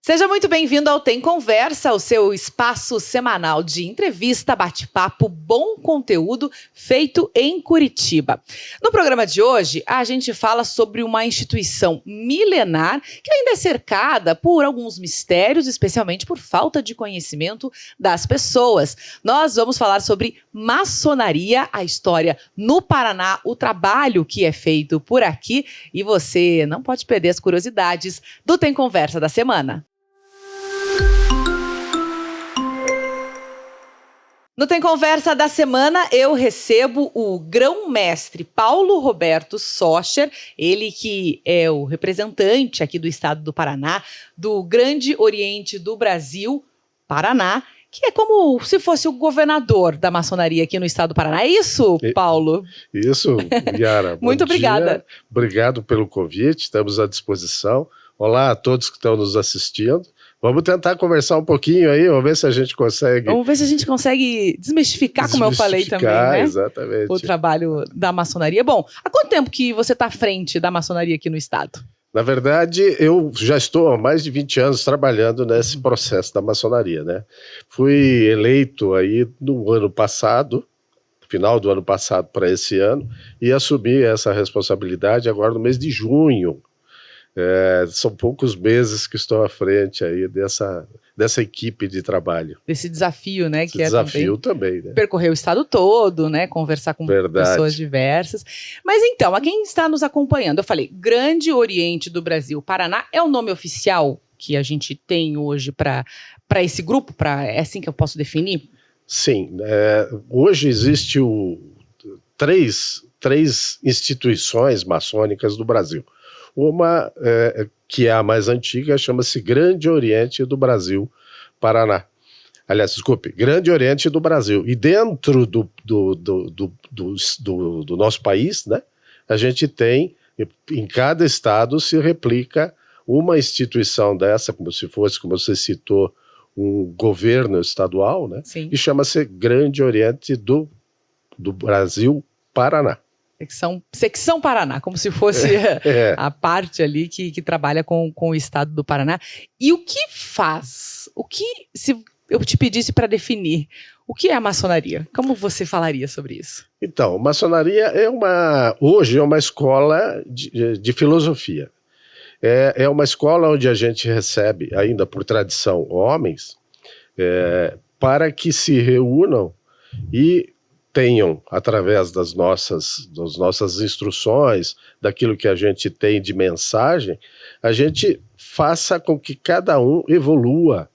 Seja muito bem-vindo ao Tem Conversa, o seu espaço semanal de entrevista, bate-papo, bom conteúdo feito em Curitiba. No programa de hoje, a gente fala sobre uma instituição milenar que ainda é cercada por alguns mistérios, especialmente por falta de conhecimento das pessoas. Nós vamos falar sobre maçonaria, a história no Paraná, o trabalho que é feito por aqui, e você não pode perder as curiosidades do Tem Conversa da semana. No Tem Conversa da semana, eu recebo o grão-mestre Paulo Roberto Socher, ele que é o representante aqui do estado do Paraná, do Grande Oriente do Brasil, Paraná, que é como se fosse o governador da maçonaria aqui no estado do Paraná. É isso, Paulo? Isso, Yara. Muito obrigada. Obrigado pelo convite, estamos à disposição. Olá a todos que estão nos assistindo. Vamos tentar conversar um pouquinho aí, vamos ver se a gente consegue... Vamos ver se a gente consegue desmistificar, como eu falei também, né? Exatamente. O trabalho da maçonaria. Bom, há quanto tempo que você está à frente da maçonaria aqui no estado? Na verdade, eu já estou há mais de 20 anos trabalhando nesse processo da maçonaria, né? Fui eleito aí no ano passado, final do ano passado para esse ano, e assumi essa responsabilidade agora no mês de junho. São poucos meses que estou à frente aí dessa equipe de trabalho. Desse desafio, né? Esse desafio também, né? Percorrer o estado todo, né? Conversar com pessoas diversas. Mas então, a quem está nos acompanhando, eu falei, Grande Oriente do Brasil, Paraná, é o nome oficial que a gente tem hoje para esse grupo? É assim que eu posso definir? Sim. Hoje existe três instituições maçônicas do Brasil. Uma, que é a mais antiga, chama-se Grande Oriente do Brasil, Paraná. Aliás, desculpe, Grande Oriente do Brasil. E dentro do nosso país, né, a gente tem, em cada estado se replica uma instituição dessa, como se fosse, como você citou, um governo estadual, né? Sim. E chama-se Grande Oriente do Brasil, Paraná. Secção Paraná, como se fosse a parte ali que trabalha com o estado do Paraná. E o que faz? Se eu te pedisse para definir, o que é a maçonaria? Como você falaria sobre isso? Então, maçonaria hoje é uma escola de filosofia. É uma escola onde a gente recebe, ainda por tradição, homens, para que se reúnam e tenham, através das nossas instruções, daquilo que a gente tem de mensagem, a gente faça com que cada um evolua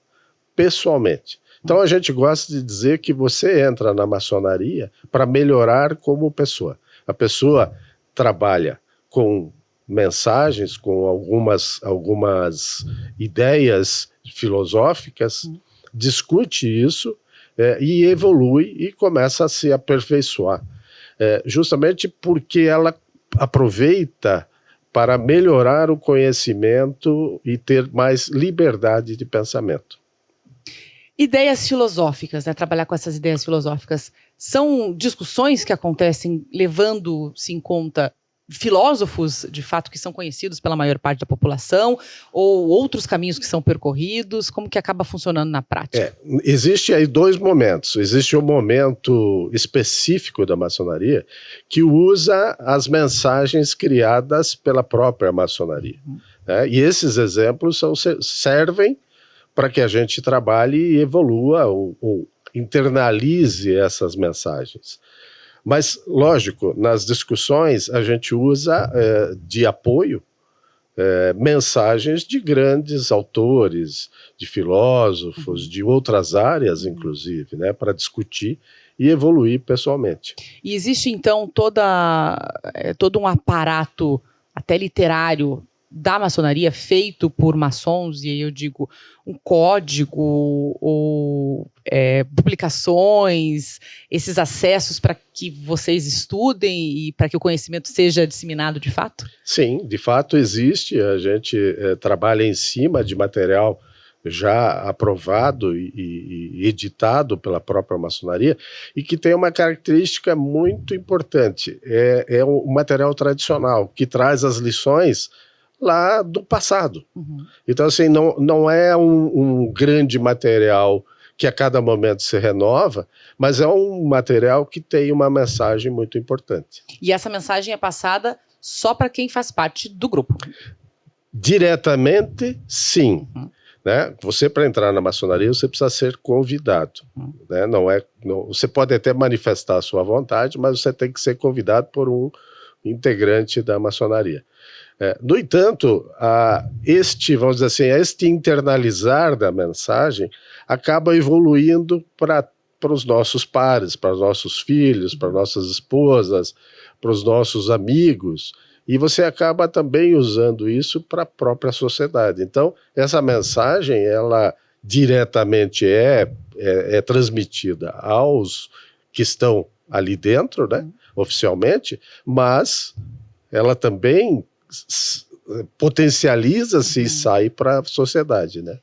pessoalmente. Então a gente gosta de dizer que você entra na maçonaria para melhorar como pessoa. A pessoa trabalha com mensagens, com algumas ideias filosóficas, discute isso, e evolui e começa a se aperfeiçoar, justamente porque ela aproveita para melhorar o conhecimento e ter mais liberdade de pensamento. Ideias filosóficas, né? Trabalhar com essas ideias filosóficas, são discussões que acontecem levando-se em conta filósofos, de fato, que são conhecidos pela maior parte da população, ou outros caminhos que são percorridos? Como que acaba funcionando na prática? Existe aí dois momentos. Existe um momento específico da maçonaria que usa as mensagens criadas pela própria maçonaria. E esses exemplos servem para que a gente trabalhe e evolua ou internalize essas mensagens. Mas, lógico, nas discussões a gente usa de apoio mensagens de grandes autores, de filósofos, de outras áreas, inclusive, né, para discutir e evoluir pessoalmente. E existe, então, todo um aparato, até literário, da maçonaria feito por maçons, e aí eu digo um código ou publicações, esses acessos para que vocês estudem e para que o conhecimento seja disseminado de fato? Sim, de fato existe. A gente trabalha em cima de material já aprovado e editado pela própria maçonaria e que tem uma característica muito importante. É um material tradicional que traz as lições lá do passado. Uhum. Então, assim, não é um grande material que a cada momento se renova, mas é um material que tem uma mensagem muito importante. E essa mensagem é passada só para quem faz parte do grupo? Diretamente, sim. Uhum. Né? Você, para entrar na maçonaria, você precisa ser convidado. Né? Você pode até manifestar a sua vontade, mas você tem que ser convidado por um integrante da maçonaria. No entanto, vamos dizer assim, este internalizar da mensagem acaba evoluindo para os nossos pares, para os nossos filhos, para nossas esposas, para os nossos amigos, e você acaba também usando isso para a própria sociedade. Então, essa mensagem, ela diretamente é transmitida aos que estão ali dentro, né, oficialmente, mas ela também potencializa-se e sai para a sociedade, né?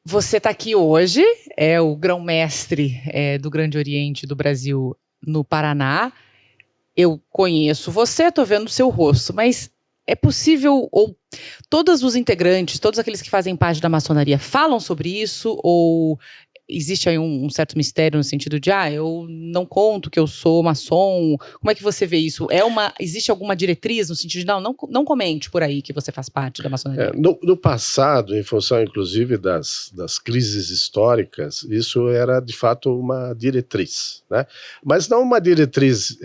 Você está aqui hoje, é o grão-mestre do Grande Oriente do Brasil no Paraná. Eu conheço você, estou vendo o seu rosto, mas é possível, ou todos os integrantes, todos aqueles que fazem parte da maçonaria falam sobre isso, ou existe aí um certo mistério no sentido de, eu não conto que eu sou maçom? Como é que você vê isso? Existe alguma diretriz no sentido de, não comente por aí que você faz parte da maçonaria? No passado, em função inclusive das crises históricas, isso era de fato uma diretriz, né? Mas não uma diretriz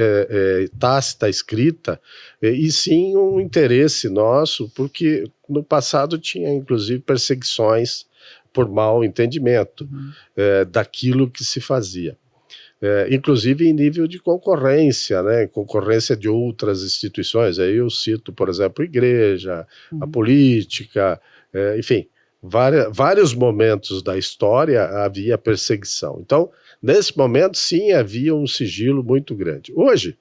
tácita, escrita, e sim um interesse nosso, porque no passado tinha inclusive perseguições por mau entendimento daquilo que se fazia. Inclusive em nível de concorrência, né? Concorrência de outras instituições. Aí eu cito, por exemplo, a igreja, a política, enfim, vários momentos da história havia perseguição. Então, nesse momento, sim, havia um sigilo muito grande. Hoje,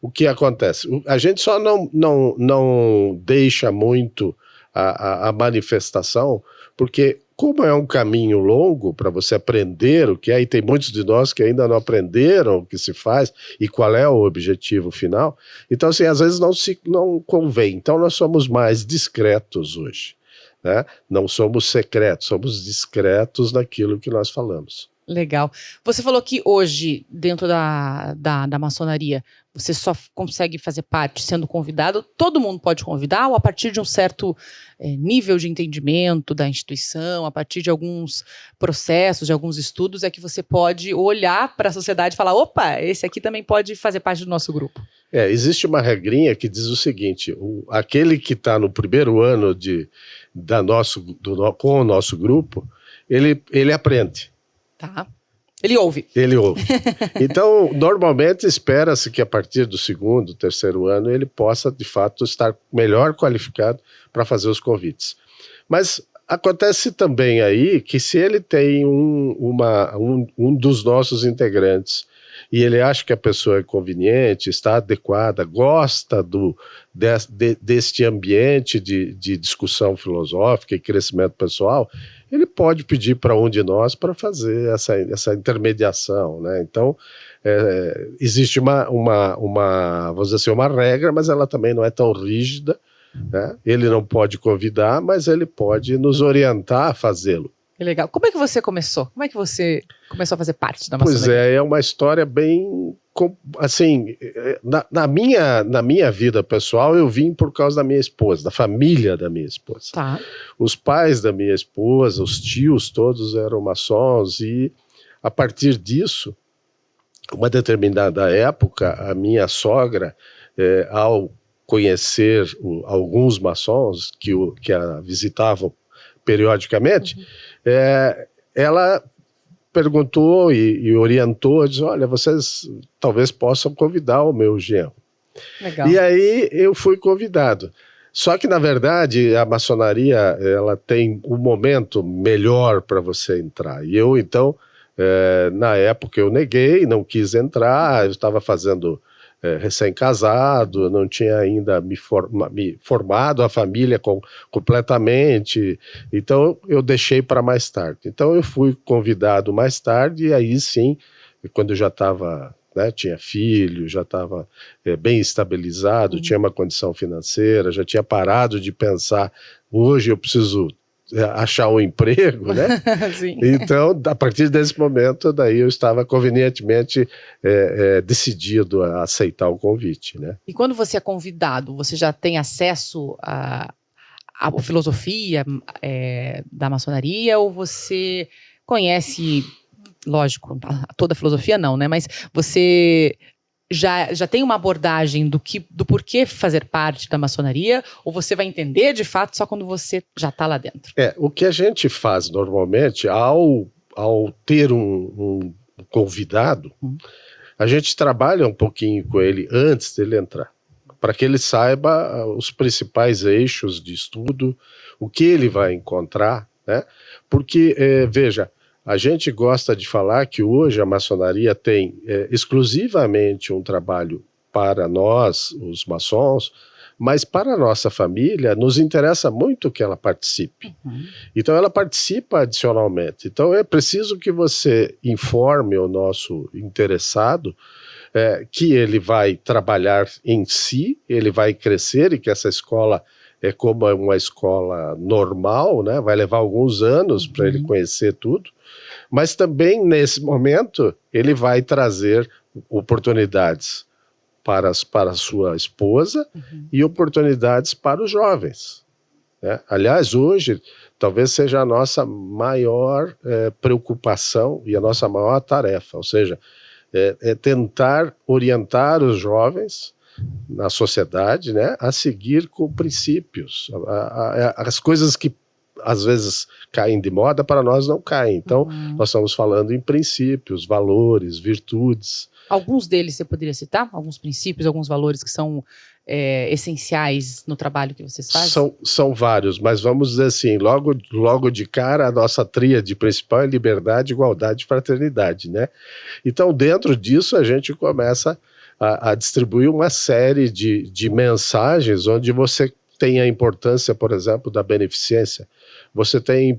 o que acontece? A gente só não deixa muito a manifestação, porque como é um caminho longo para você aprender o que é, e tem muitos de nós que ainda não aprenderam o que se faz e qual é o objetivo final, então assim, às vezes não convém. Então nós somos mais discretos hoje, né? Não somos secretos, somos discretos naquilo que nós falamos. Legal. Você falou que hoje, dentro da maçonaria, você só consegue fazer parte sendo convidado. Todo mundo pode convidar, ou a partir de um certo nível de entendimento da instituição, a partir de alguns processos, de alguns estudos, é que você pode olhar para a sociedade e falar, opa, esse aqui também pode fazer parte do nosso grupo. Existe uma regrinha que diz o seguinte: aquele que está no primeiro ano com o nosso grupo, ele aprende. Tá. Ele ouve. Ele ouve. Então, normalmente espera-se que a partir do segundo, terceiro ano, ele possa, de fato, estar melhor qualificado para fazer os convites. Mas acontece também aí que se ele tem um dos nossos integrantes e ele acha que a pessoa é conveniente, está adequada, gosta deste ambiente de discussão filosófica e crescimento pessoal, ele pode pedir para um de nós para fazer essa intermediação, né? Então, existe vamos dizer assim, uma regra, mas ela também não é tão rígida, né? Ele não pode convidar, mas ele pode nos orientar a fazê-lo. Que legal. Como é que você começou? Como é que você começou a fazer parte da maçonaria? Pois é uma história bem... Assim, na minha vida pessoal, eu vim por causa da minha esposa, da família da minha esposa. Tá. Os pais da minha esposa, os tios, todos eram maçons, e a partir disso, uma determinada época, a minha sogra, ao conhecer alguns maçons que a visitavam periodicamente, ela perguntou e orientou, disse, olha, vocês talvez possam convidar o meu genro. Legal. E aí eu fui convidado. Só que, na verdade, a maçonaria, ela tem um momento melhor para você entrar. E eu, então, na época eu neguei, não quis entrar, eu estava fazendo recém-casado, não tinha ainda me formado a família completamente, então eu deixei para mais tarde. Então eu fui convidado mais tarde, e aí sim, quando eu já estava né? Tinha filho, já estava bem estabilizado, tinha uma condição financeira, já tinha parado de pensar, hoje eu preciso achar um emprego, né? Sim. Então, a partir desse momento, daí eu estava convenientemente decidido a aceitar o convite, né? E quando você é convidado, você já tem acesso à filosofia da maçonaria, ou você conhece, lógico, toda a filosofia não, né? Mas você já tem uma abordagem do porquê fazer parte da maçonaria, ou você vai entender de fato só quando você já está lá dentro? O que a gente faz normalmente, ao ter um convidado, a gente trabalha um pouquinho com ele antes dele entrar, para que ele saiba os principais eixos de estudo, o que ele vai encontrar, né? Porque, veja, a gente gosta de falar que hoje a maçonaria tem exclusivamente um trabalho para nós, os maçons, mas para a nossa família nos interessa muito que ela participe. Então ela participa adicionalmente. Então é preciso que você informe o nosso interessado que ele vai trabalhar em si, ele vai crescer e que essa escola é como uma escola normal, né? Vai levar alguns anos para ele conhecer tudo, mas também nesse momento ele vai trazer oportunidades para a sua esposa e oportunidades para os jovens, né? Aliás, hoje talvez seja a nossa maior preocupação e a nossa maior tarefa, ou seja, tentar orientar os jovens na sociedade, né, a seguir com princípios. As coisas que às vezes caem de moda, para nós não caem. Então, nós estamos falando em princípios, valores, virtudes. Alguns deles você poderia citar? Alguns princípios, alguns valores que são essenciais no trabalho que vocês fazem? São vários, mas vamos dizer assim, logo de cara, a nossa tríade principal é liberdade, igualdade e fraternidade, né? Então, dentro disso, a gente começa a distribuir uma série de mensagens onde você tem a importância, por exemplo, da beneficência, você tem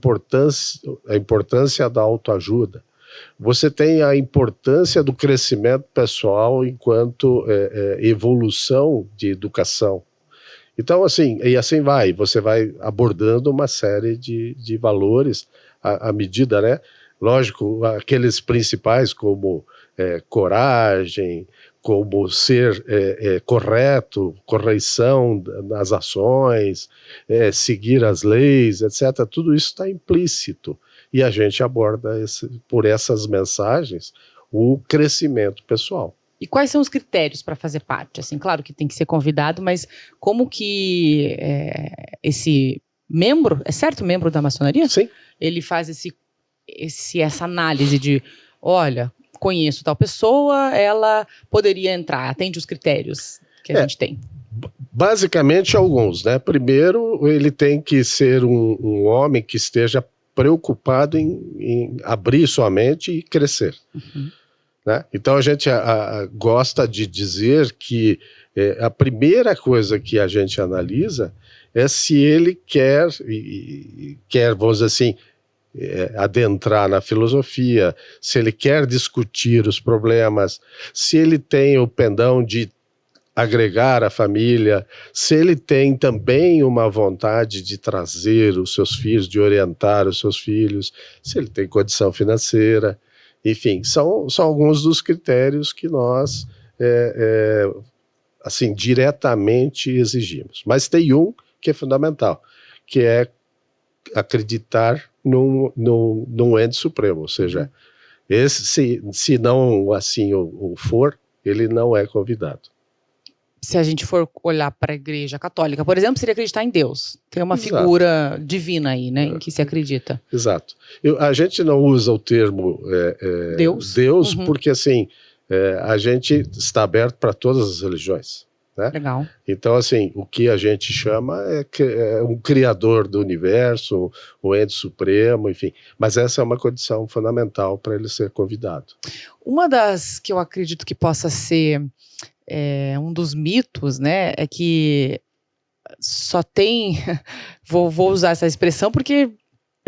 a importância da autoajuda, você tem a importância do crescimento pessoal enquanto evolução de educação. Então, assim, e assim vai, você vai abordando uma série de valores à medida, né? Lógico, aqueles principais como coragem, como ser correto, correção nas ações, seguir as leis, etc. Tudo isso está implícito. E a gente aborda por essas mensagens o crescimento pessoal. E quais são os critérios para fazer parte? Assim, claro que tem que ser convidado, mas como que esse membro, é certo membro da maçonaria? Sim. Ele faz essa análise de, olha, conheço tal pessoa, ela poderia entrar, atende os critérios que a gente tem. Basicamente alguns, né? Primeiro, ele tem que ser um homem que esteja preocupado em abrir sua mente e crescer. Né? Então a gente gosta de dizer que a primeira coisa que a gente analisa é se ele quer, vamos dizer assim, adentrar na filosofia, se ele quer discutir os problemas, se ele tem o pendão de agregar a família, se ele tem também uma vontade de trazer os seus filhos, de orientar os seus filhos, se ele tem condição financeira, enfim, são alguns dos critérios que nós, assim, diretamente exigimos. Mas tem um que é fundamental, que é acreditar num ente supremo, ou seja, esse, se não assim o for, ele não é convidado. Se a gente for olhar para a Igreja Católica, por exemplo, seria acreditar em Deus. Tem uma figura divina aí, né, em que se acredita. Exato. A gente não usa o termo Deus porque, assim, a gente está aberto para todas as religiões. Né? Legal. Então, assim, o que a gente chama é um criador do universo, um ente supremo, enfim. Mas essa é uma condição fundamental para ele ser convidado. Uma das que eu acredito que possa ser um dos mitos, né, é que só tem... vou usar essa expressão porque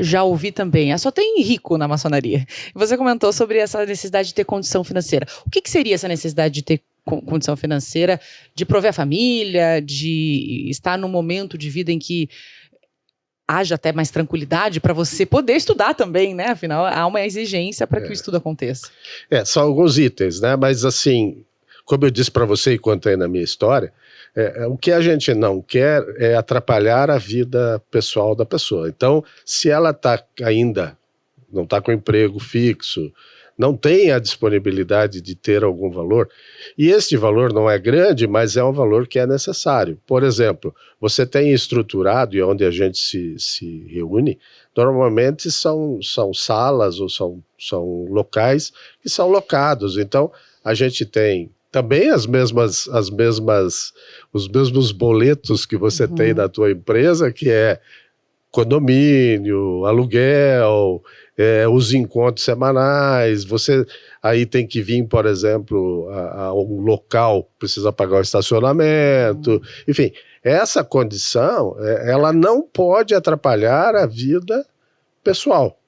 já ouvi também, só tem rico na maçonaria. Você comentou sobre essa necessidade de ter condição financeira. O que seria essa necessidade de ter condição financeira, de prover a família, de estar num momento de vida em que haja até mais tranquilidade para você poder estudar também, né? Afinal, há uma exigência para que o estudo aconteça. São alguns itens, né? Mas assim, como eu disse para você e contei na minha história, o que a gente não quer é atrapalhar a vida pessoal da pessoa. Então, se ela não está com emprego fixo, não tem a disponibilidade de ter algum valor, e este valor não é grande, mas é um valor que é necessário. Por exemplo, você tem estruturado, e onde a gente se reúne, normalmente são salas ou são locais que são locados. Então, a gente tem também os mesmos boletos que você tem na tua empresa, que é condomínio, aluguel, os encontros semanais. Você aí tem que vir, por exemplo, a um local, precisa pagar o estacionamento, enfim, essa condição, ela não pode atrapalhar a vida pessoal.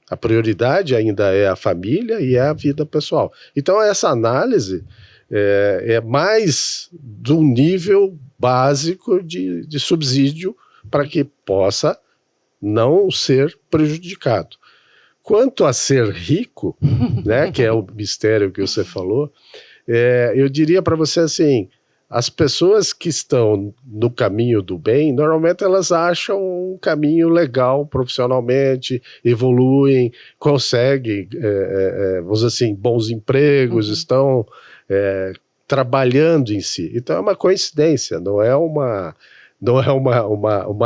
A prioridade ainda é a família e é a vida pessoal. Então essa análise é mais do nível básico de subsídio para que possa não ser prejudicado. Quanto a ser rico, né, que é o mistério que você falou, eu diria para você assim, as pessoas que estão no caminho do bem, normalmente elas acham um caminho legal profissionalmente, evoluem, conseguem, vamos dizer assim, bons empregos, estão trabalhando em si. Então é uma coincidência, não é uma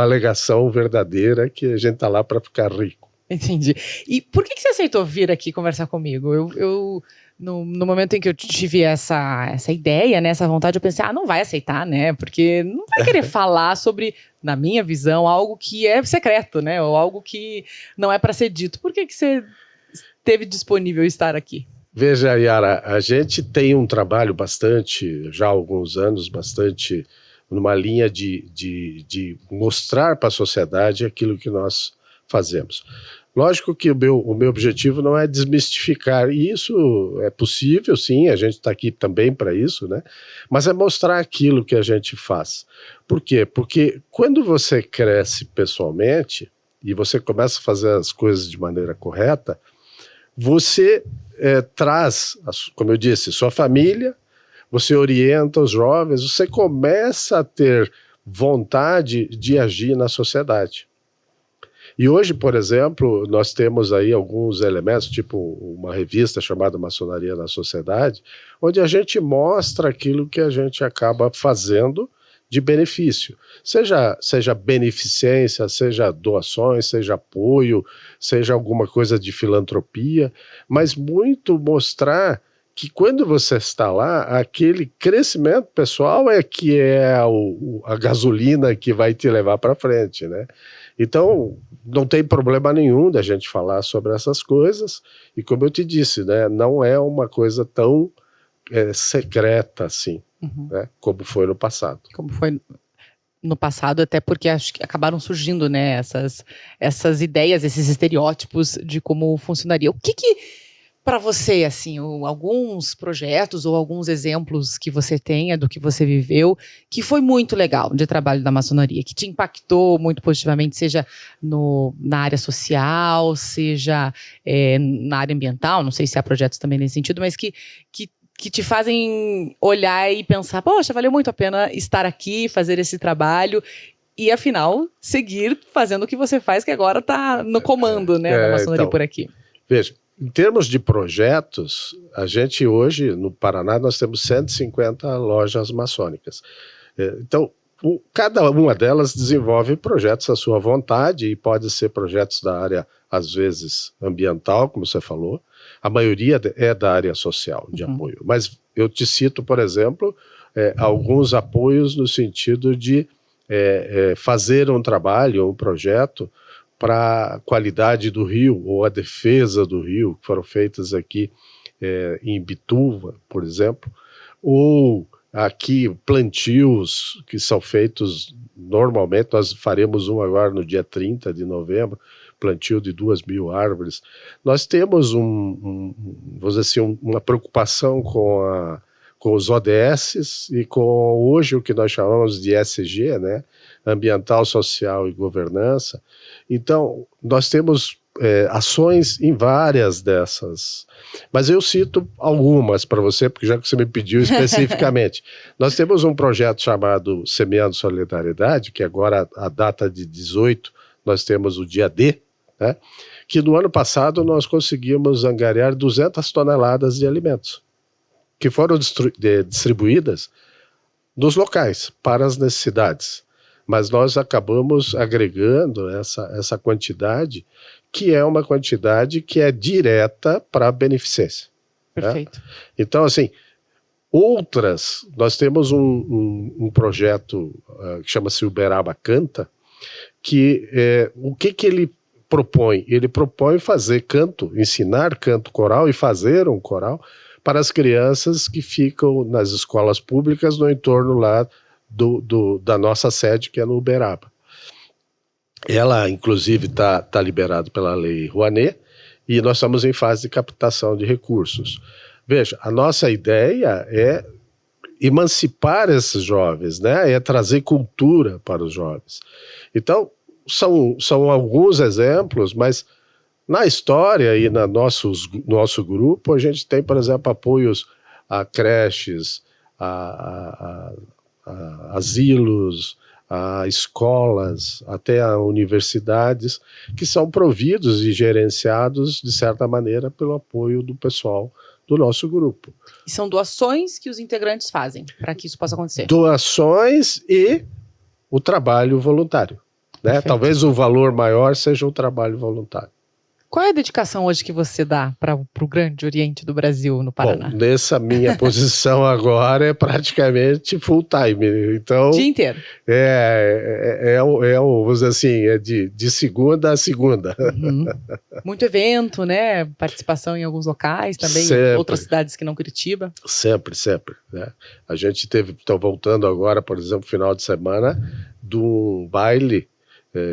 alegação verdadeira que a gente está lá para ficar rico. Entendi. E por que você aceitou vir aqui conversar comigo? No momento em que eu tive essa ideia, né, essa vontade, eu pensei, não vai aceitar, né? Porque não vai querer falar sobre, na minha visão, algo que é secreto, né? Ou algo que não é para ser dito. Por que você esteve disponível estar aqui? Veja, Yara, a gente tem um trabalho já há alguns anos, numa linha de mostrar para a sociedade aquilo que nós fazemos. Lógico que o meu objetivo não é desmistificar, e isso é possível, sim, a gente está aqui também para isso, né? Mas é mostrar aquilo que a gente faz. Por quê? Porque quando você cresce pessoalmente e você começa a fazer as coisas de maneira correta, você traz, como eu disse, sua família, você orienta os jovens, você começa a ter vontade de agir na sociedade. E hoje, por exemplo, nós temos aí alguns elementos, tipo uma revista chamada Maçonaria na Sociedade, onde a gente mostra aquilo que a gente acaba fazendo de benefício. Seja beneficência, seja doações, seja apoio, seja alguma coisa de filantropia, mas muito mostrar que quando você está lá, aquele crescimento pessoal que é a gasolina que vai te levar para frente, né? Então, não tem problema nenhum da gente falar sobre essas coisas, e como eu te disse, né, não é uma coisa tão secreta assim, né, como foi no passado. Como foi no passado, até porque acho que acabaram surgindo, né, essas ideias, esses estereótipos de como funcionaria. O que para você, assim, alguns projetos ou alguns exemplos que você tenha do que você viveu, que foi muito legal de trabalho da maçonaria, que te impactou muito positivamente, seja na área social, seja na área ambiental, não sei se há projetos também nesse sentido, mas que te fazem olhar e pensar, poxa, valeu muito a pena estar aqui, fazer esse trabalho e, afinal, seguir fazendo o que você faz, que agora está no comando, né, da maçonaria por aqui. Veja, em termos de projetos, a gente hoje, no Paraná, nós temos 150 lojas maçônicas. Então, cada uma delas desenvolve projetos à sua vontade, e pode ser projetos da área, às vezes, ambiental, como você falou. A maioria é da área social, de apoio. Mas eu te cito, por exemplo, alguns apoios no sentido de fazer um trabalho, um projeto, para a qualidade do rio, ou a defesa do rio, que foram feitas aqui em Bituva, por exemplo, ou aqui plantios que são feitos normalmente, nós faremos um agora no dia 30 de novembro, plantio de 2.000 árvores. Nós temos vamos dizer assim, uma preocupação com os ODS e com hoje o que nós chamamos de ESG, né? Ambiental, Social e Governança. Então, nós temos ações em várias dessas, mas eu cito algumas para você, porque já que você me pediu especificamente. Nós temos um projeto chamado Semeando Solidariedade, que agora a data de 18, nós temos o dia D, né? Que no ano passado nós conseguimos angariar 200 toneladas de alimentos, que foram distribuídas nos locais, para as necessidades. Mas nós acabamos agregando essa quantidade, que é uma quantidade que é direta para a beneficência. Perfeito. Né? Então, assim, nós temos um projeto que chama-se Uberaba Canta, que o que ele propõe? Ele propõe fazer canto, ensinar canto coral e fazer um coral para as crianças que ficam nas escolas públicas no entorno lá da nossa sede, que é no Uberaba. Ela, inclusive, está liberada pela Lei Rouanet e nós estamos em fase de captação de recursos. Veja, a nossa ideia é emancipar esses jovens, né? É trazer cultura para os jovens. Então, são alguns exemplos, mas na história e no nosso grupo, a gente tem, por exemplo, apoios a creches, a asilos, a escolas, até a universidades, que são providos e gerenciados, de certa maneira, pelo apoio do pessoal do nosso grupo. E são doações que os integrantes fazem para que isso possa acontecer? Doações e o trabalho voluntário. Né? Talvez o valor maior seja o trabalho voluntário. Qual é a dedicação hoje que você dá para o Grande Oriente do Brasil, no Paraná? Bom, nessa minha posição agora é praticamente full time. Então, dia inteiro. Vamos dizer assim, é de segunda a segunda. Uhum. Muito evento, né? Participação em alguns locais também, sempre. Em outras cidades que não Curitiba. Sempre. Né? A gente estou voltando agora, por exemplo, final de semana, de um baile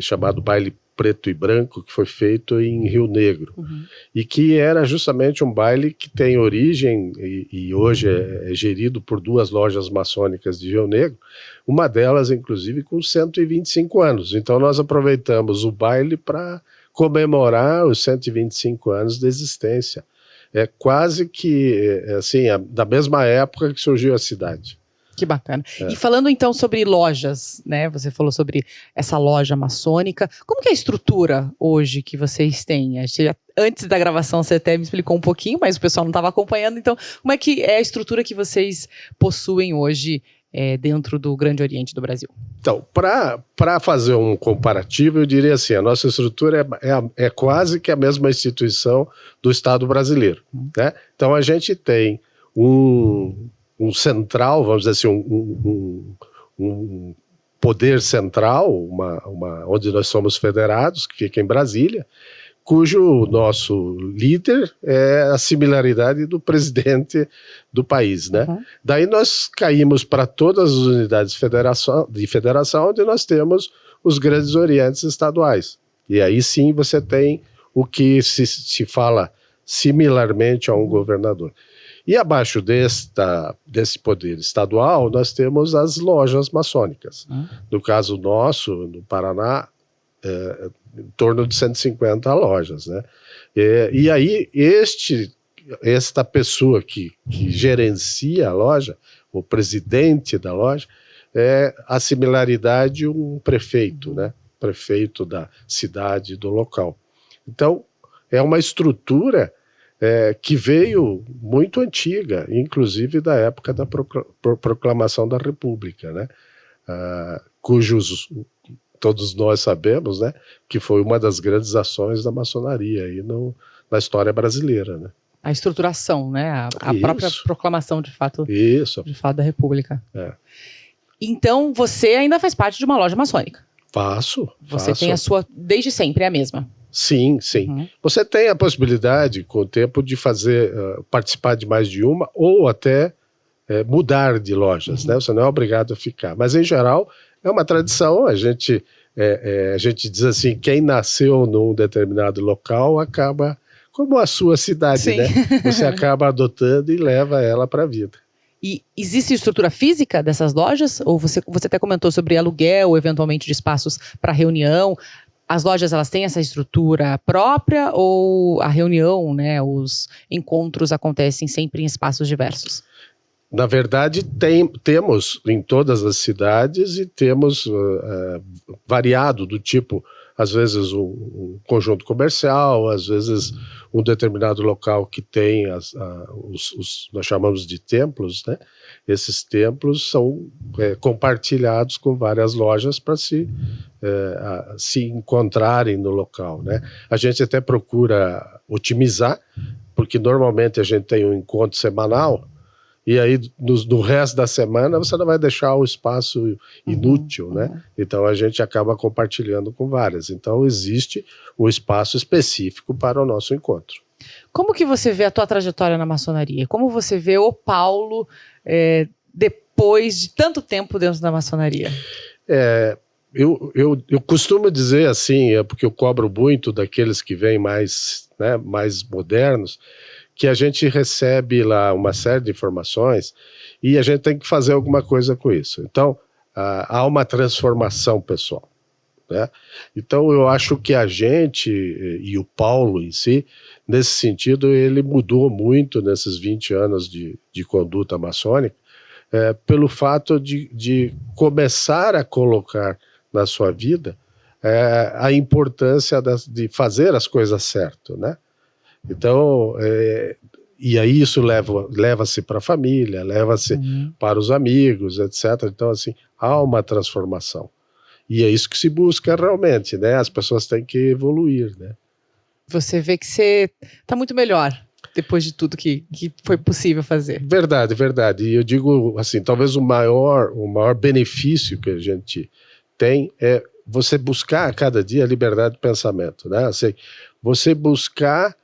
chamado Baile Preto e Branco, que foi feito em Rio Negro, e que era justamente um baile que tem origem, e hoje é gerido por 2 lojas maçônicas de Rio Negro, uma delas, inclusive, com 125 anos. Então, nós aproveitamos o baile para comemorar os 125 anos de existência. É quase que, assim, da mesma época que surgiu a cidade. Que bacana. E falando então sobre lojas, né? Você falou sobre essa loja maçônica. Como que é a estrutura hoje que vocês têm? Antes da gravação você até me explicou um pouquinho, mas o pessoal não estava acompanhando. Então, como é que é a estrutura que vocês possuem hoje dentro do Grande Oriente do Brasil? Então, para fazer um comparativo, eu diria assim, a nossa estrutura é quase que a mesma instituição do Estado brasileiro. Né? Então, a gente tem um central, vamos dizer assim, um poder central, onde nós somos federados, que fica em Brasília, cujo nosso líder é a similaridade do presidente do país, né? Daí nós caímos para todas as unidades de federação, onde nós temos os grandes orientes estaduais. E aí sim você tem o que se fala similarmente a um governador. E abaixo desse poder estadual, nós temos as lojas maçônicas. No caso nosso, no Paraná, em torno de 150 lojas. Né? E aí, esta pessoa que gerencia a loja, o presidente da loja, é a similaridade um prefeito, né? Prefeito da cidade, do local. Então, é uma estrutura que veio muito antiga, inclusive da época da proclamação da República, né? Cujos todos nós sabemos, né, que foi uma das grandes ações da maçonaria aí na história brasileira, né? A estruturação, né? A própria proclamação, de fato da República. Então, você ainda faz parte de uma loja maçônica? Faço. Você tem a sua, desde sempre, é a mesma? Sim. Você tem a possibilidade, com o tempo, de participar de mais de uma, ou até mudar de lojas, né? Você não é obrigado a ficar. Mas, em geral, é uma tradição, a gente a gente diz assim, quem nasceu num determinado local acaba, como a sua cidade, Sim. né? Você acaba adotando e leva ela para a vida. E existe estrutura física dessas lojas? Ou você até comentou sobre aluguel, eventualmente, de espaços para reunião. As lojas, elas têm essa estrutura própria ou a reunião, né, os encontros acontecem sempre em espaços diversos? Na verdade, temos em todas as cidades e temos variado do tipo, às vezes um conjunto comercial, às vezes um determinado local que tem nós chamamos de templos, né? Esses templos são compartilhados com várias lojas para se encontrarem no local, né? A gente até procura otimizar, porque normalmente a gente tem um encontro semanal, e aí, no resto da semana, você não vai deixar o espaço inútil, né? Então, a gente acaba compartilhando com várias. Então, existe um espaço específico para o nosso encontro. Como que você vê a tua trajetória na maçonaria? Como você vê o Paulo depois de tanto tempo dentro da maçonaria? Eu costumo dizer assim, porque eu cobro muito daqueles que vêm mais, né, mais modernos, que a gente recebe lá uma série de informações e a gente tem que fazer alguma coisa com isso. Então, há uma transformação pessoal, né? Então, eu acho que a gente, e o Paulo em si, nesse sentido, ele mudou muito nesses 20 anos de conduta maçônica, pelo fato de começar a colocar na sua vida a importância de fazer as coisas certo, né? Então, e aí isso leva-se para a família, leva-se para os amigos, etc. Então, assim, há uma transformação. E é isso que se busca realmente, né? As pessoas têm que evoluir, né? Você vê que você está muito melhor depois de tudo que foi possível fazer. Verdade, verdade. E eu digo assim, talvez o maior benefício que a gente tem é você buscar a cada dia a liberdade de pensamento, né? Assim, você buscar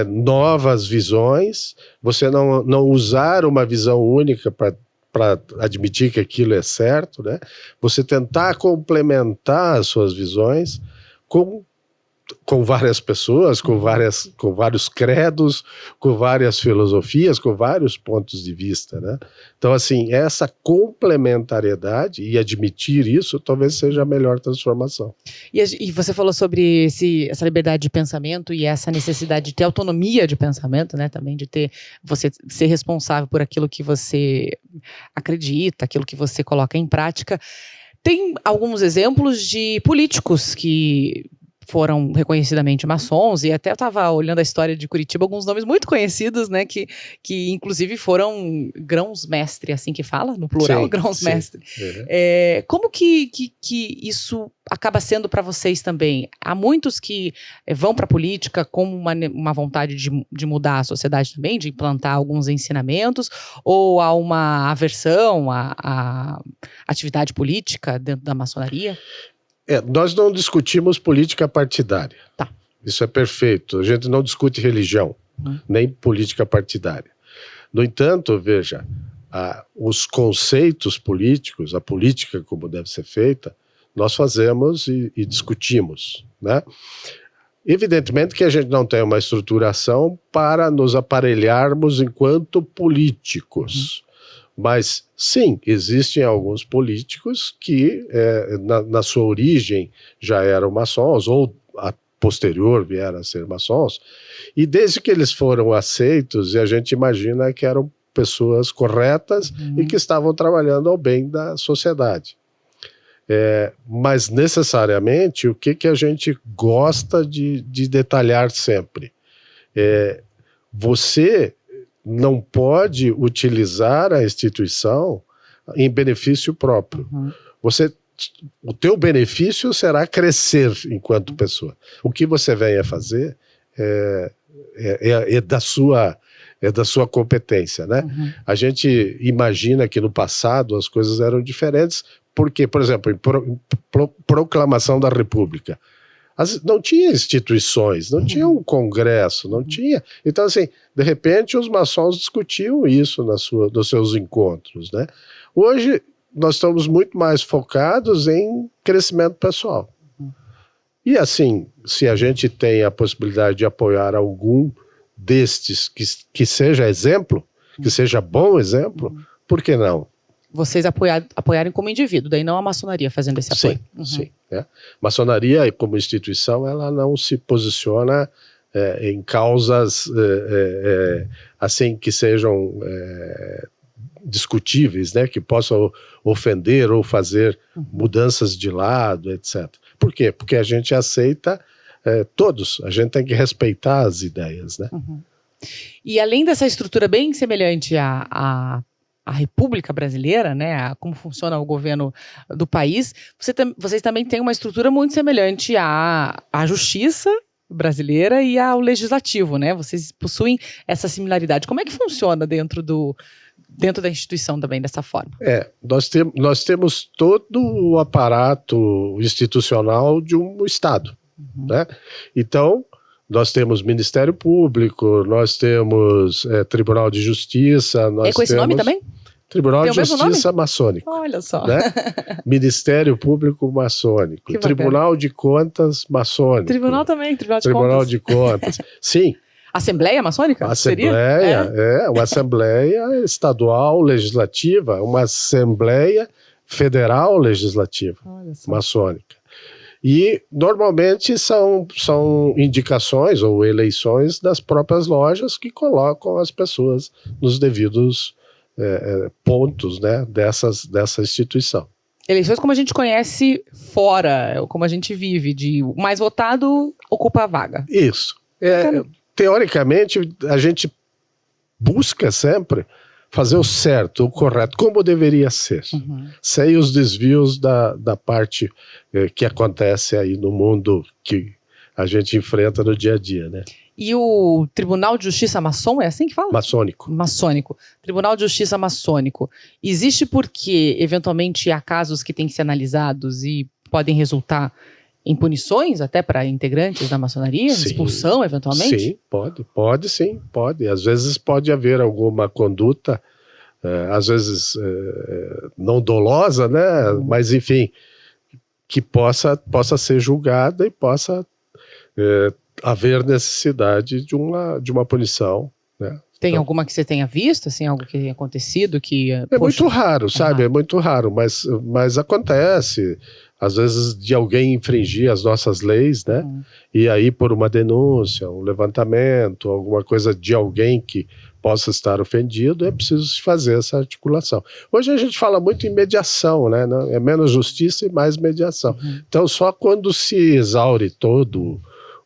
novas visões, você não usar uma visão única para admitir que aquilo é certo, né? Você tentar complementar as suas visões com várias pessoas, com vários credos, com várias filosofias, com vários pontos de vista, né? Então, assim, essa complementariedade e admitir isso talvez seja a melhor transformação. E você falou sobre essa liberdade de pensamento e essa necessidade de ter autonomia de pensamento, né? Também de você ser responsável por aquilo que você acredita, aquilo que você coloca em prática. Tem alguns exemplos de políticos que foram reconhecidamente maçons, e até eu estava olhando a história de Curitiba, alguns nomes muito conhecidos, né, que inclusive foram grãos-mestre, assim que fala, no plural, grãos-mestre. Como que isso acaba sendo para vocês também? Há muitos que vão para a política com uma vontade de mudar a sociedade também, de implantar alguns ensinamentos, ou há uma aversão à atividade política dentro da maçonaria? Nós não discutimos política partidária. Tá. Isso é perfeito. A gente não discute religião, nem política partidária. No entanto, veja, os conceitos políticos, a política como deve ser feita, nós fazemos e discutimos, né? Evidentemente que a gente não tem uma estruturação para nos aparelharmos enquanto políticos. Mas, sim, existem alguns políticos que, na sua origem, já eram maçons, ou a posterior vieram a ser maçons, e desde que eles foram aceitos, e a gente imagina que eram pessoas corretas e que estavam trabalhando ao bem da sociedade. Mas, necessariamente, o que a gente gosta de detalhar sempre? Você não pode utilizar a instituição em benefício próprio. O teu benefício será crescer enquanto pessoa. O que você vem a fazer é da sua competência, né? A gente imagina que no passado as coisas eram diferentes, porque, por exemplo, em proclamação da República, não tinha instituições, não tinha um congresso, não tinha. Então, assim, de repente, os maçons discutiam isso nos seus encontros, né? Hoje, nós estamos muito mais focados em crescimento pessoal. E assim, se a gente tem a possibilidade de apoiar algum destes que seja exemplo, que seja bom exemplo, por que não? Vocês apoiarem como indivíduo, daí não a maçonaria fazendo esse apoio. Sim. Maçonaria, como instituição, ela não se posiciona em causas assim que sejam discutíveis, né, que possam ofender ou fazer mudanças de lado, etc. Por quê? Porque a gente aceita todos, a gente tem que respeitar as ideias, né? E além dessa estrutura bem semelhante à República Brasileira, né, a como funciona o governo do país, vocês também têm uma estrutura muito semelhante à Justiça brasileira e ao Legislativo, né? Vocês possuem essa similaridade. Como é que funciona dentro da instituição também dessa forma? Nós temos todo o aparato institucional de um Estado, né? Então, nós temos Ministério Público, nós temos Tribunal de Justiça, nós com esse nome também? Tribunal Tem de Justiça maçônico. Olha só. Né? Ministério Público maçônico. Tribunal de Contas maçônico. Tribunal também, Tribunal de Contas. Sim. Assembleia maçônica? Uma Assembleia Estadual Legislativa, uma Assembleia Federal Legislativa maçônica. E normalmente são indicações ou eleições das próprias lojas que colocam as pessoas nos devidos pontos, né, dessa instituição. Eleições como a gente conhece fora, como a gente vive, de o mais votado ocupa a vaga. Isso. Teoricamente, a gente busca sempre fazer o certo, o correto, como deveria ser, sem os desvios da parte que acontece aí no mundo que a gente enfrenta no dia a dia, né? E o Tribunal de Justiça maçom, é assim que fala? Maçônico. Tribunal de Justiça maçônico. Existe porque, eventualmente, há casos que têm que ser analisados e podem resultar em punições até para integrantes da maçonaria? Sim, expulsão, eventualmente? Sim, pode. Às vezes pode haver alguma conduta, às vezes não dolosa, né? Mas, enfim, que possa ser julgada e possa haver necessidade de uma punição, né? Tem alguma que você tenha visto, assim, algo que tenha acontecido que... muito raro, sabe? É muito raro, mas acontece, às vezes, de alguém infringir as nossas leis, né? E aí, por uma denúncia, um levantamento, alguma coisa de alguém que possa estar ofendido, é preciso se fazer essa articulação. Hoje a gente fala muito em mediação, né? É menos justiça e mais mediação. Então, só quando se exaure todo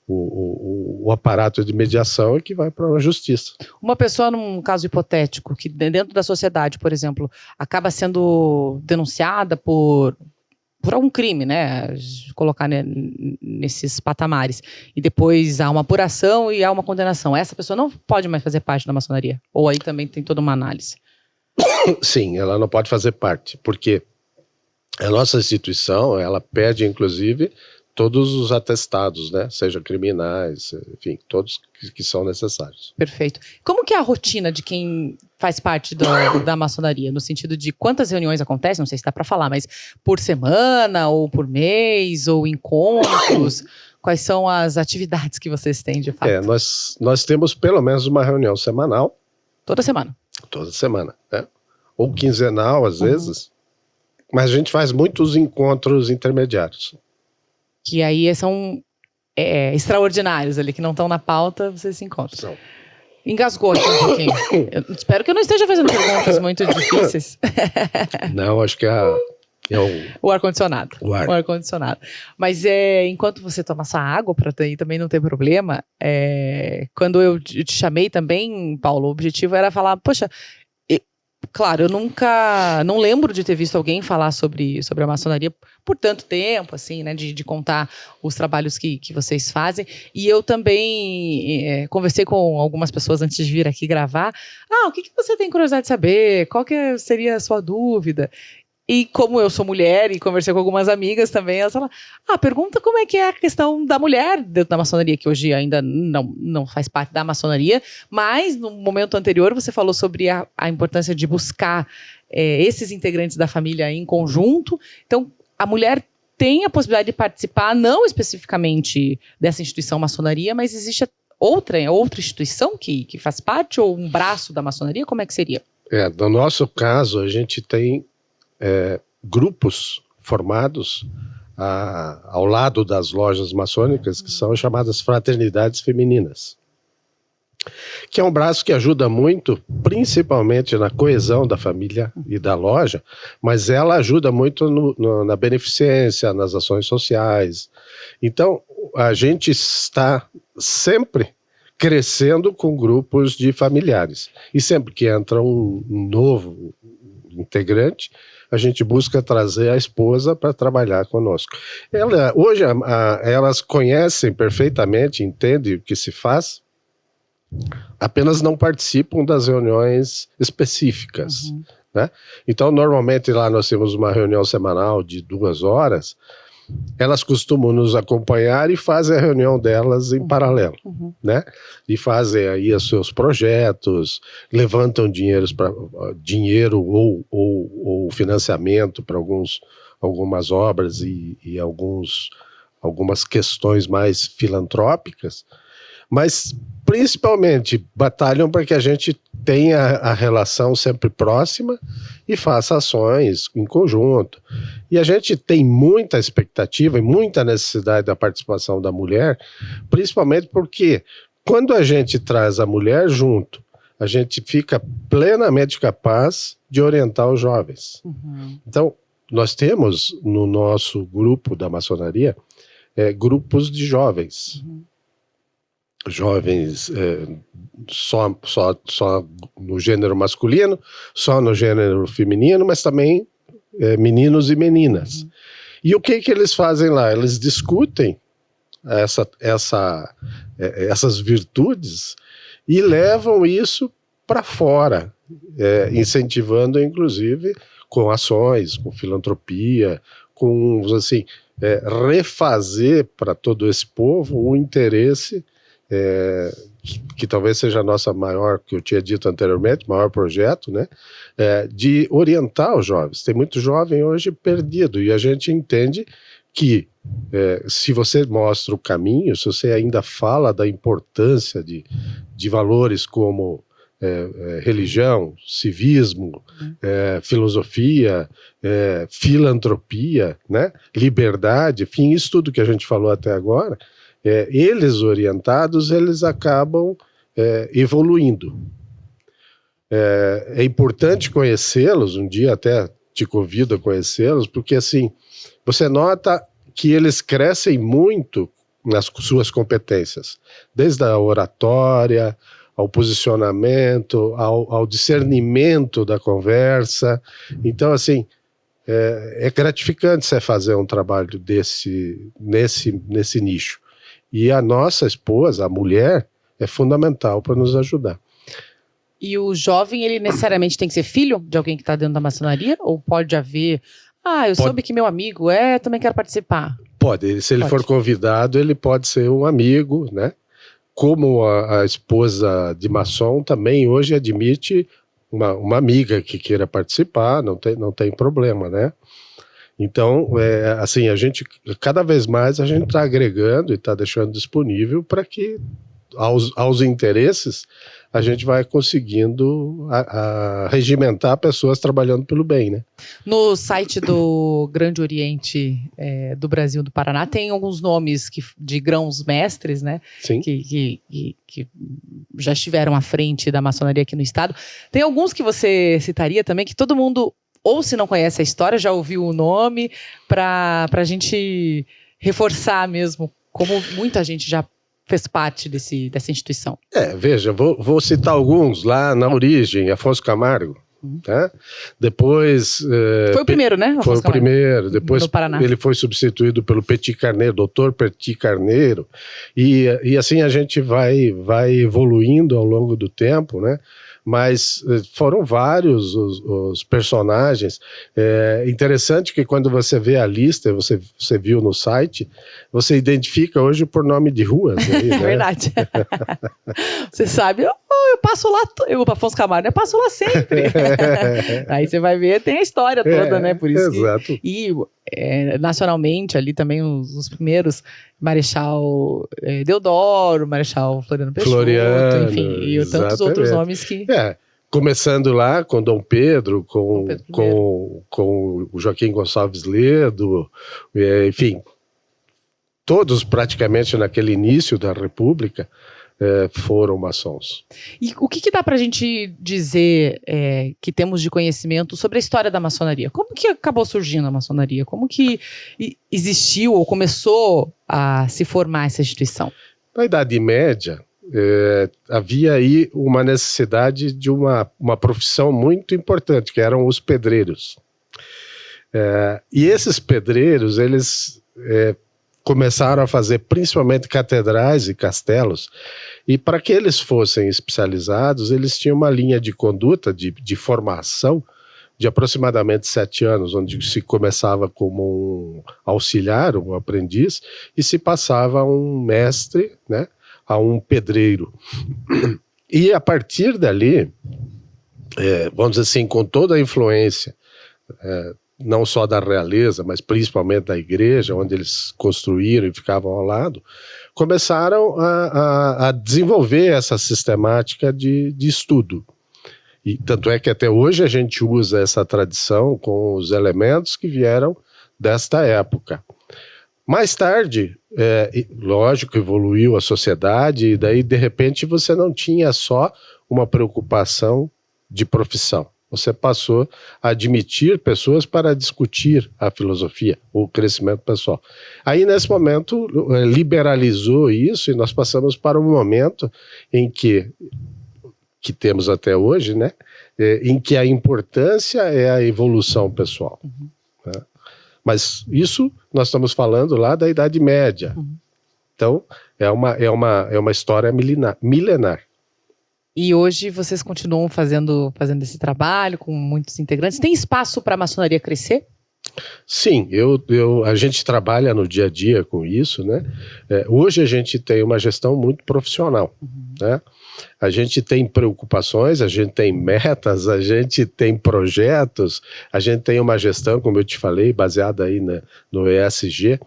o aparato de mediação é que vai para a justiça. Uma pessoa, num caso hipotético, que dentro da sociedade, por exemplo, acaba sendo denunciada por algum crime, né? Colocar nesses patamares. E depois há uma apuração e há uma condenação. Essa pessoa não pode mais fazer parte da maçonaria? Ou aí também tem toda uma análise? Sim, ela não pode fazer parte, porque a nossa instituição, ela pede, inclusive, todos os atestados, né? Seja criminais, enfim, todos que são necessários. Perfeito. Como que é a rotina de quem faz parte da maçonaria? No sentido de quantas reuniões acontecem, não sei se dá para falar, mas por semana, ou por mês, ou encontros? Quais são as atividades que vocês têm, de fato? Nós temos pelo menos uma reunião semanal. Toda semana? Toda semana, né? Ou quinzenal, às vezes. Mas a gente faz muitos encontros intermediários. Que aí são extraordinários ali, que não estão na pauta, vocês se encontram. Não. Engasgou aqui um pouquinho. Eu espero que eu não esteja fazendo perguntas muito difíceis. Não, acho que o ar-condicionado. O ar-condicionado. Mas enquanto você toma essa água, para também não ter problema, quando eu te chamei também, Paulo, o objetivo era falar, poxa, claro, eu não lembro de ter visto alguém falar sobre a maçonaria por tanto tempo, assim, né, de contar os trabalhos que vocês fazem. E eu também conversei com algumas pessoas antes de vir aqui gravar. O que você tem curiosidade de saber? Qual que seria a sua dúvida? E como eu sou mulher e conversei com algumas amigas também, elas falaram, pergunta como é que é a questão da mulher dentro da maçonaria, que hoje ainda não faz parte da maçonaria, mas no momento anterior você falou sobre a importância de buscar esses integrantes da família em conjunto. Então, a mulher tem a possibilidade de participar, não especificamente dessa instituição maçonaria, mas existe outra instituição que faz parte, ou um braço da maçonaria? Como é que seria? No nosso caso, a gente tem grupos formados ao lado das lojas maçônicas, que são chamadas fraternidades femininas, que é um braço que ajuda muito, principalmente na coesão da família e da loja, mas ela ajuda muito na beneficência, nas ações sociais. Então, a gente está sempre crescendo com grupos de familiares. E sempre que entra um novo integrante, a gente busca trazer a esposa para trabalhar conosco. Hoje, elas conhecem perfeitamente, entendem o que se faz, apenas não participam das reuniões específicas. Né? Então, normalmente lá nós temos uma reunião semanal de 2 horas, elas costumam nos acompanhar e fazem a reunião delas em paralelo, né? E fazem aí os seus projetos, levantam dinheiro ou financiamento para algumas obras e algumas questões mais filantrópicas, mas principalmente batalham para que a gente tenha a relação sempre próxima e faça ações em conjunto. E a gente tem muita expectativa e muita necessidade da participação da mulher, principalmente porque quando a gente traz a mulher junto, a gente fica plenamente capaz de orientar os jovens. Então, nós temos no nosso grupo da maçonaria grupos de jovens. Jovens só no gênero masculino, só no gênero feminino, mas também meninos e meninas. E o que eles fazem lá? Eles discutem essas virtudes e levam isso para fora, incentivando, inclusive, com ações, com filantropia, com, assim, refazer para todo esse povo o interesse que talvez seja a nossa maior, que eu tinha dito anteriormente, maior projeto, né, de orientar os jovens. Tem muito jovem hoje perdido, e a gente entende que se você mostra o caminho, se você ainda fala da importância de valores como religião, civismo, filosofia, filantropia, né, liberdade, enfim, isso tudo que a gente falou até agora, eles orientados, eles acabam evoluindo. É importante conhecê-los, um dia até te convido a conhecê-los, porque assim, você nota que eles crescem muito nas suas competências, desde a oratória, ao posicionamento, ao discernimento da conversa. Então, assim, é gratificante você fazer um trabalho nesse nicho. E a nossa esposa, a mulher, é fundamental para nos ajudar. E o jovem, ele necessariamente tem que ser filho de alguém que está dentro da maçonaria? Ou pode haver... soube que meu amigo também quero participar. Pode, se ele for convidado, ele pode ser um amigo, né? Como a esposa de maçom também hoje admite uma amiga que queira participar, não tem problema, né? Então, assim, a gente, cada vez mais a gente está agregando e está deixando disponível para que aos interesses a gente vai conseguindo regimentar pessoas trabalhando pelo bem, né? No site do Grande Oriente do Brasil, do Paraná, tem alguns nomes de grãos mestres, né? Sim. Que já estiveram à frente da maçonaria aqui no estado. Tem alguns que você citaria também, que todo mundo, ou se não conhece a história, já ouviu o nome, para a gente reforçar mesmo, como muita gente já fez parte dessa instituição. Veja, vou citar alguns lá na origem, Afonso Camargo. Tá? Depois... Foi o primeiro, né? Foi o primeiro. Depois no Paraná. Ele foi substituído pelo Petit Carneiro, Dr. Petit Carneiro. E assim a gente vai evoluindo ao longo do tempo, né? Mas foram vários os personagens. Interessante que quando você vê a lista, você viu no site, você identifica hoje por nome de ruas. Aí, né? É verdade. Você sabe eu passo lá, o Afonso Camargo, eu passo lá sempre. Aí você vai ver, tem a história toda, né? Por isso exato. Nacionalmente, ali também os primeiros, Marechal Deodoro, Marechal Floriano Peixoto, enfim, e tantos outros nomes que... Começando lá com Dom Pedro, com Pedro o Joaquim Gonçalves Ledo, enfim, todos praticamente naquele início da República foram maçons. E o que dá para a gente dizer que temos de conhecimento sobre a história da maçonaria? Como que acabou surgindo a maçonaria? Como que existiu ou começou a se formar essa instituição? Na Idade Média, havia aí uma necessidade de uma profissão muito importante, que eram os pedreiros. E esses pedreiros, eles começaram a fazer principalmente catedrais e castelos, e para que eles fossem especializados, eles tinham uma linha de conduta, de formação, de aproximadamente 7 anos, onde se começava como um auxiliar, um aprendiz, e se passava a um mestre, né, a um pedreiro. E a partir dali, vamos dizer assim, com toda a influência, não só da realeza, mas principalmente da igreja, onde eles construíram e ficavam ao lado, começaram a desenvolver essa sistemática de estudo. E tanto é que até hoje a gente usa essa tradição com os elementos que vieram desta época. Mais tarde, lógico, evoluiu a sociedade, e daí, de repente, você não tinha só uma preocupação de profissão. Você passou a admitir pessoas para discutir a filosofia, o crescimento pessoal. Aí, nesse momento, liberalizou isso, e nós passamos para um momento em que temos até hoje, né, em que a importância é a evolução pessoal. Uhum. Né? Mas isso nós estamos falando lá da Idade Média. Uhum. Então, é uma história milenar. E hoje vocês continuam fazendo esse trabalho com muitos integrantes. Tem espaço para a maçonaria crescer? Sim, a gente trabalha no dia a dia com isso, né? Hoje a gente tem uma gestão muito profissional, né? A gente tem preocupações, a gente tem metas, a gente tem projetos, a gente tem uma gestão, como eu te falei, baseada aí no ESG.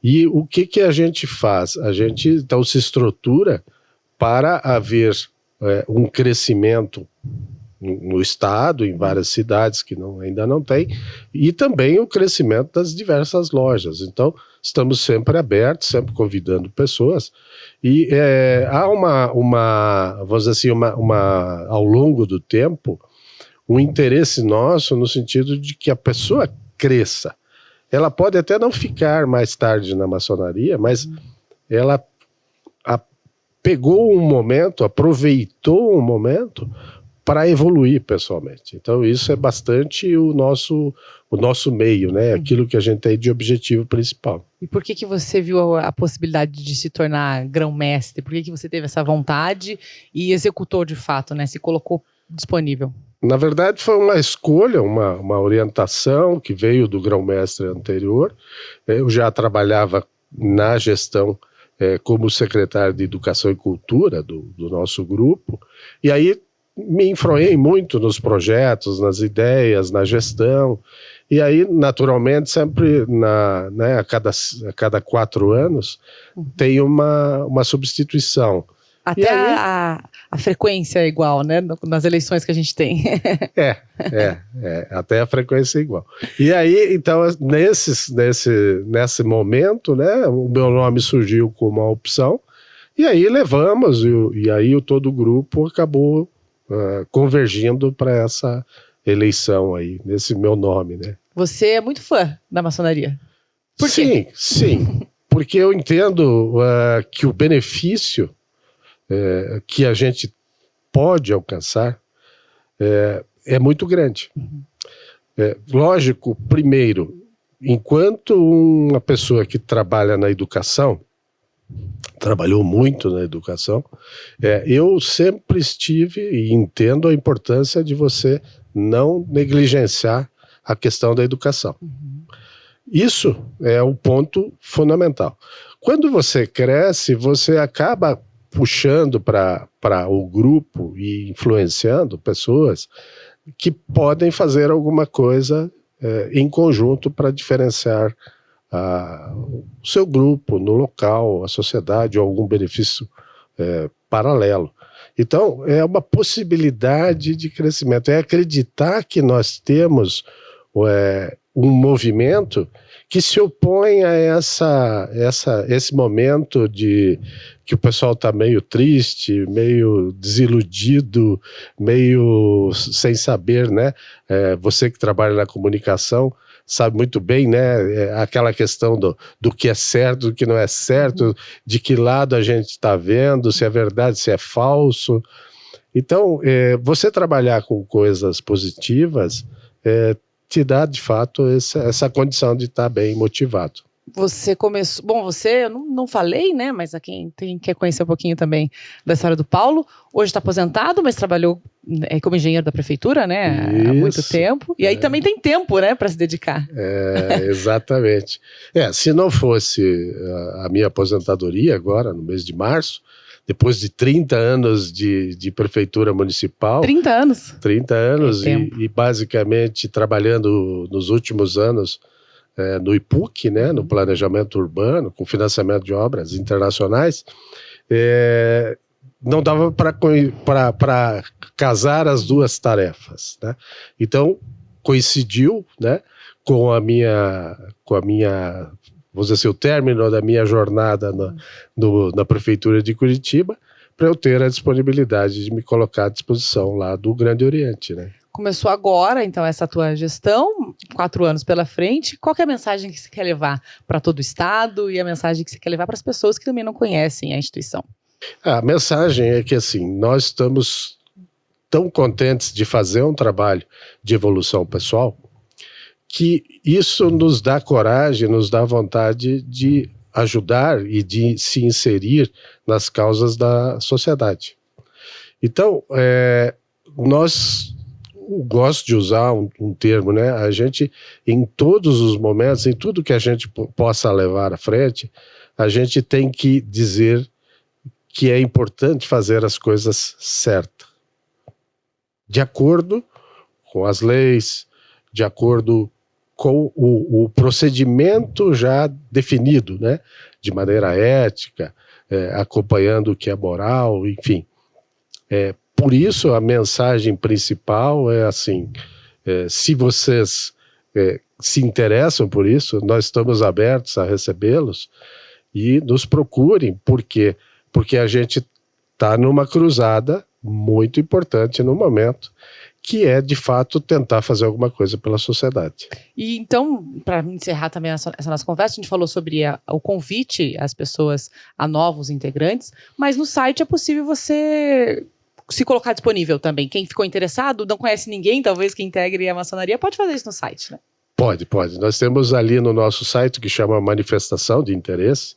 E o que a gente faz? A gente então se estrutura para haver um crescimento no estado, em várias cidades que ainda não tem, e também o crescimento das diversas lojas. Então, estamos sempre abertos, sempre convidando pessoas, e há vamos dizer assim, ao longo do tempo, um interesse nosso no sentido de que a pessoa cresça. Ela pode até não ficar mais tarde na maçonaria, mas ela pegou um momento, aproveitou um momento para evoluir pessoalmente. Então isso é bastante o nosso meio, né? Aquilo que a gente tem de objetivo principal. E por que você viu a possibilidade de se tornar grão-mestre? Por que você teve essa vontade e executou de fato, né? Se colocou disponível? Na verdade foi uma escolha, uma orientação que veio do grão-mestre anterior. Eu já trabalhava na gestão como secretário de Educação e Cultura do nosso grupo, e aí me influei muito nos projetos, nas ideias, na gestão, e aí naturalmente sempre a cada 4 anos tem uma substituição. Até a frequência é igual, né? Nas eleições que a gente tem. Até a frequência é igual. E aí, então, nesse momento, né, o meu nome surgiu como uma opção, e aí levamos, e aí todo o grupo acabou convergindo para essa eleição aí, nesse meu nome, né? Você é muito fã da maçonaria. Por quê? Sim, porque eu entendo que o benefício que a gente pode alcançar é muito grande. Lógico, primeiro, enquanto uma pessoa que trabalha na educação, trabalhou muito na educação, eu sempre estive e entendo a importância de você não negligenciar a questão da educação. Isso é o ponto fundamental. Quando você cresce, você acaba puxando para o grupo e influenciando pessoas que podem fazer alguma coisa em conjunto para diferenciar o seu grupo no local, a sociedade, ou algum benefício paralelo. Então, é uma possibilidade de crescimento, é acreditar que nós temos um movimento que se opõe a esse momento que o pessoal está meio triste, meio desiludido, meio sem saber, né? Você que trabalha na comunicação sabe muito bem, né? Aquela questão do que é certo, do que não é certo, de que lado a gente está vendo, se é verdade, se é falso. Então, você trabalhar com coisas positivas te dá, de fato, essa condição de estar bem motivado. Você começou... Bom, eu não falei, né? Mas a quem quer conhecer um pouquinho também da história do Paulo, hoje está aposentado, mas trabalhou como engenheiro da prefeitura, né? Há muito tempo. E aí também tem tempo, né? Para se dedicar. Exatamente. Se não fosse a minha aposentadoria agora, no mês de março, depois de 30 anos de prefeitura municipal... 30 anos? 30 anos e basicamente trabalhando nos últimos anos no IPUC, né, no planejamento urbano, com financiamento de obras internacionais, não dava para casar as duas tarefas, né? Então, coincidiu, né, com a minha vamos dizer assim, o término da minha jornada na Prefeitura de Curitiba, para eu ter a disponibilidade de me colocar à disposição lá do Grande Oriente, né? Começou agora, então, essa tua gestão, 4 anos pela frente. Qual que é a mensagem que você quer levar para todo o Estado e a mensagem que você quer levar para as pessoas que também não conhecem a instituição? A mensagem é que, assim, nós estamos tão contentes de fazer um trabalho de evolução pessoal que isso nos dá coragem, nos dá vontade de ajudar e de se inserir nas causas da sociedade. Então, gosto de usar um termo, né? A gente, em todos os momentos, em tudo que a gente possa levar à frente, a gente tem que dizer que é importante fazer as coisas certas, de acordo com as leis, de acordo com o procedimento já definido, né? De maneira ética, acompanhando o que é moral, enfim. Por isso, a mensagem principal é assim, se vocês se interessam por isso, nós estamos abertos a recebê-los e nos procurem. Por quê? Porque a gente está numa cruzada muito importante no momento, que é, de fato, tentar fazer alguma coisa pela sociedade. E então, para encerrar também essa nossa conversa, a gente falou sobre o convite às pessoas, a novos integrantes, mas no site é possível você se colocar disponível também. Quem ficou interessado, não conhece ninguém, talvez, que integre a maçonaria, pode fazer isso no site, né? Pode. Nós temos ali no nosso site, que chama Manifestação de Interesse,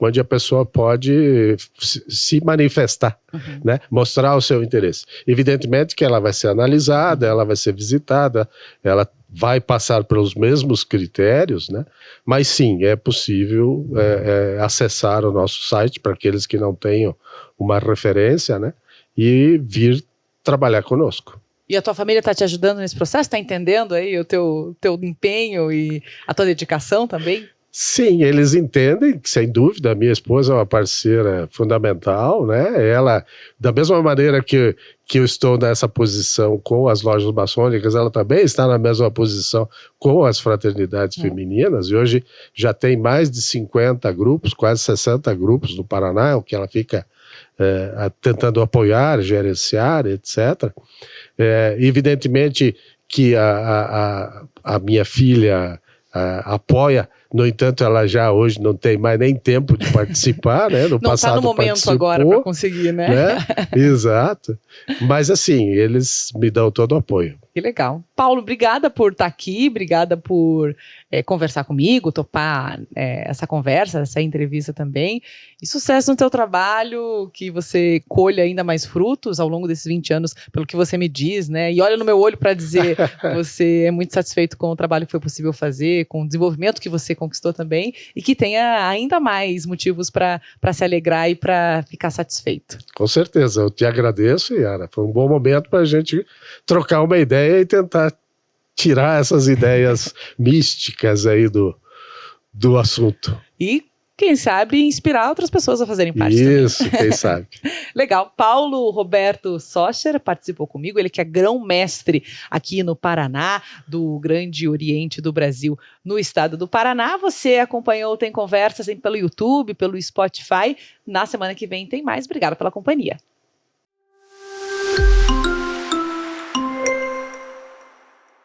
onde a pessoa pode se manifestar, né? Mostrar o seu interesse. Evidentemente que ela vai ser analisada, ela vai ser visitada, ela vai passar pelos mesmos critérios, né? Mas sim, é possível acessar o nosso site para aqueles que não tenham uma referência, né? E vir trabalhar conosco. E a tua família está te ajudando nesse processo? Está entendendo aí o teu empenho e a tua dedicação também? Sim, eles entendem, sem dúvida. A minha esposa é uma parceira fundamental, né? Ela, da mesma maneira que eu estou nessa posição com as lojas maçônicas, ela também está na mesma posição com as fraternidades femininas, e hoje já tem mais de 50 grupos, quase 60 grupos no Paraná, o que ela fica tentando apoiar, gerenciar, etc. Evidentemente que a minha filha apoia, no entanto, ela já hoje não tem mais nem tempo de participar, né? No passado está no momento participou, agora para conseguir, né? Exato. Mas assim, eles me dão todo o apoio. Que legal. Paulo, obrigada por estar aqui, obrigada por conversar comigo, topar essa conversa, essa entrevista também. E sucesso no teu trabalho, que você colha ainda mais frutos ao longo desses 20 anos, pelo que você me diz, né? E olha no meu olho para dizer, você é muito satisfeito com o trabalho que foi possível fazer, com o desenvolvimento que você conquistou também e que tenha ainda mais motivos para se alegrar e para ficar satisfeito. Com certeza, eu te agradeço, Yara. Foi um bom momento para a gente trocar uma ideia e tentar tirar essas ideias místicas aí do assunto. E, quem sabe, inspirar outras pessoas a fazerem parte Isso, também. quem sabe. Legal. Paulo Roberto Socher participou comigo, ele que é grão-mestre aqui no Paraná, do Grande Oriente do Brasil, no estado do Paraná. Você acompanhou o Tem Conversa sempre pelo YouTube, pelo Spotify. Na semana que vem tem mais. Obrigada pela companhia.